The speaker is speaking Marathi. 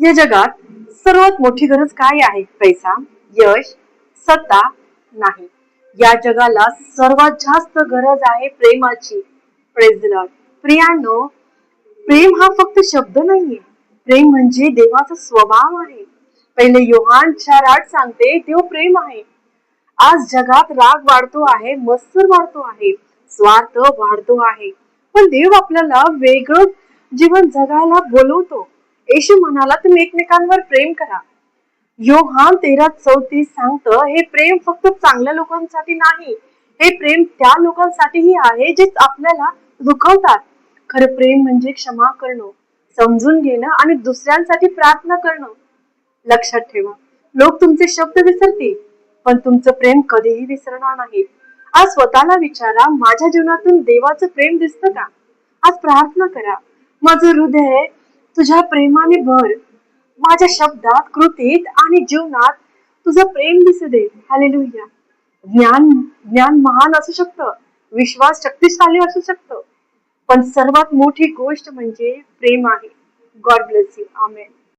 या जगात सर्वात मोठी गरज काय आहे? पैसा, यश, सत्ता नाही. या जगाला सर्वात जास्त गरज आहे प्रेमाची. Praise the lord. प्रियांनो, प्रेम हा फक्त शब्द नाहीये. प्रेम म्हणजे देवाचा स्वभाव आहे. पहिले योहान 4:8 सांगते, देव प्रेम आहे. आज जगात राग वाढतो आहे, मत्सर वाढतो आहे, स्वार्थ वाढतो आहे. पण देव आपल्याला वेगळं जीवन जगायला बोलवतो. येशू म्हणाला, तुम्ही एकमेकांवर प्रेम करा. योहान 13:34 सांगतं, हे प्रेम फक्त चांगल्या लोकांसाठी नाही, हे प्रेम त्या लोकांसाठीही आहे जे आपल्याला दुखवतात. खरं प्रेम म्हणजे क्षमा करणं, समजून घेणं आणि दुसऱ्यांसाठी प्रार्थना करणं. लक्षात ठेवा, लोक तुमचे शब्द विसरतील, पण तुमचं प्रेम कधीही विसरणार नाही. आज स्वतःला विचारा, माझ्या जीवनातून देवाचं प्रेम दिसतं का? आज प्रार्थना करा, माझं हृदय तुझ्या प्रेमाने भर. माझ्या शब्दात, कृतीत आणि जीवनात तुझं प्रेम दिसू दे. हालेलुया. ज्ञान महान असू शकतं, विश्वास शक्तिशाली असू शकतं, पण सर्वात मोठी गोष्ट म्हणजे प्रेम आहे. God bless you. आमेन.